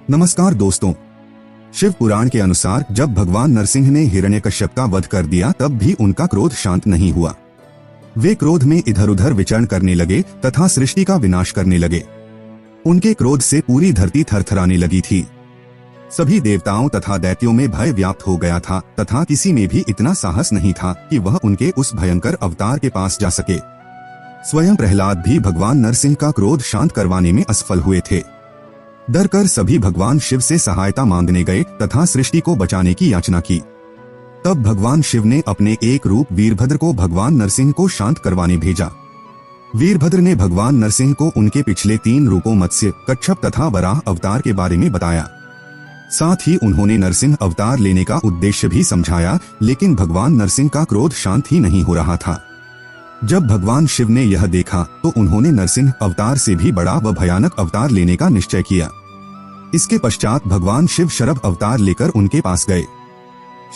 नमस्कार दोस्तों। शिव पुराण के अनुसार जब भगवान नरसिंह ने हिरण्यकश्यप का वध कर दिया तब भी उनका क्रोध शांत नहीं हुआ। वे क्रोध में इधर उधर विचरण करने लगे तथा सृष्टि का विनाश करने लगे। उनके क्रोध से पूरी धरती थरथराने लगी थी। सभी देवताओं तथा दैत्यों में भय व्याप्त हो गया था तथा किसी में भी इतना साहस नहीं था कि वह उनके उस भयंकर अवतार के पास जा सके। स्वयं प्रहलाद भी भगवान नरसिंह का क्रोध शांत करवाने में असफल हुए थे। डर कर सभी भगवान शिव से सहायता मांगने गए तथा सृष्टि को बचाने की याचना की। तब भगवान शिव ने अपने एक रूप वीरभद्र को भगवान नरसिंह को शांत करवाने भेजा। वीरभद्र ने भगवान नरसिंह को उनके पिछले 3 रूपों मत्स्य, कच्छप तथा वराह अवतार के बारे में बताया। साथ ही उन्होंने नरसिंह अवतार लेने का उद्देश्य भी समझाया, लेकिन भगवान नरसिंह का क्रोध शांत ही नहीं हो रहा था। जब भगवान शिव ने यह देखा तो उन्होंने नरसिंह अवतार से भी बड़ा व भयानक अवतार लेने का निश्चय किया। इसके पश्चात भगवान शिव शरभ अवतार लेकर उनके पास गए।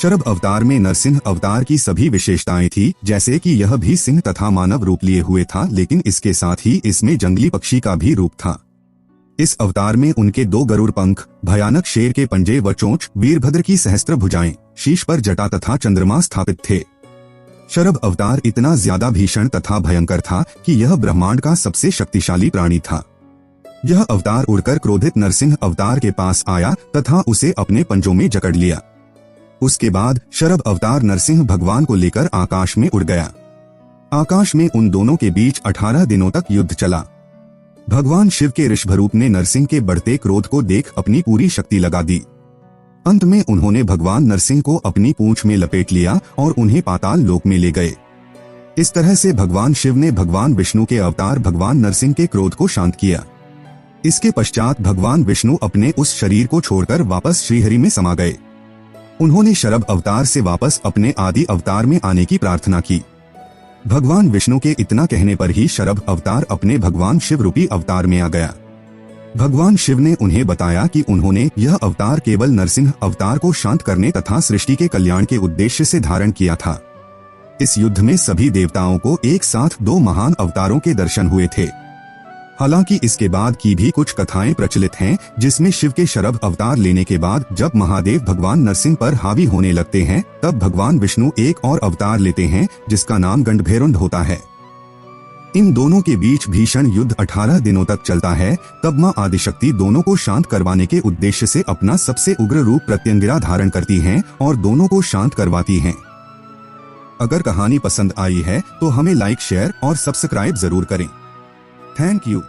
शरभ अवतार में नरसिंह अवतार की सभी विशेषताएं थी, जैसे कि यह भी सिंह तथा मानव रूप लिए हुए था, लेकिन इसके साथ ही इसमें जंगली पक्षी का भी रूप था। इस अवतार में उनके 2 गरुड़ पंख, भयानक शेर के पंजे व चोंच, वीरभद्र की सहस्त्र भुजाएं, शीश पर जटा तथा चंद्रमा स्थापित थे। शरभ अवतार इतना ज्यादा भीषण तथा भयंकर था कि यह ब्रह्मांड का सबसे शक्तिशाली प्राणी था। यह अवतार उड़कर क्रोधित नरसिंह अवतार के पास आया तथा उसे अपने पंजों में जकड़ लिया। उसके बाद शरभ अवतार नरसिंह भगवान को लेकर आकाश में उड़ गया। आकाश में उन दोनों के बीच 18 दिनों तक युद्ध चला। भगवान शिव के ऋषभरूप ने नरसिंह के बढ़ते क्रोध को देख अपनी पूरी शक्ति लगा दी। अंत में उन्होंने भगवान नरसिंह को अपनी पूंछ में लपेट लिया और उन्हें पाताल लोक में ले गए। इस तरह से भगवान शिव ने भगवान विष्णु के अवतार भगवान नरसिंह के क्रोध को शांत किया। इसके पश्चात भगवान विष्णु अपने उस शरीर को छोड़कर वापस श्रीहरि में समा गए। उन्होंने शरभ अवतार से वापस अपने आदि अवतार में आने की प्रार्थना की। भगवान विष्णु के इतना कहने पर ही शरभ अवतार अपने भगवान शिव रूपी अवतार में आ गया। भगवान शिव ने उन्हें बताया कि उन्होंने यह अवतार केवल नरसिंह अवतार को शांत करने तथा सृष्टि के कल्याण के उद्देश्य से धारण किया था। इस युद्ध में सभी देवताओं को एक साथ 2 महान अवतारों के दर्शन हुए थे। हालांकि इसके बाद की भी कुछ कथाएं प्रचलित हैं, जिसमें शिव के शरभ अवतार लेने के बाद जब महादेव भगवान नरसिंह पर हावी होने लगते हैं, तब भगवान विष्णु एक और अवतार लेते हैं जिसका नाम गंडभैरुंड होता है। इन दोनों के बीच भीषण युद्ध 18 दिनों तक चलता है। तब मां आदिशक्ति दोनों को शांत करवाने के उद्देश्य से अपना सबसे उग्र रूप प्रत्यंगिरा धारण करती हैं और दोनों को शांत करवाती हैं। अगर कहानी पसंद आई है तो हमें लाइक, शेयर और सब्सक्राइब जरूर करें। Thank you.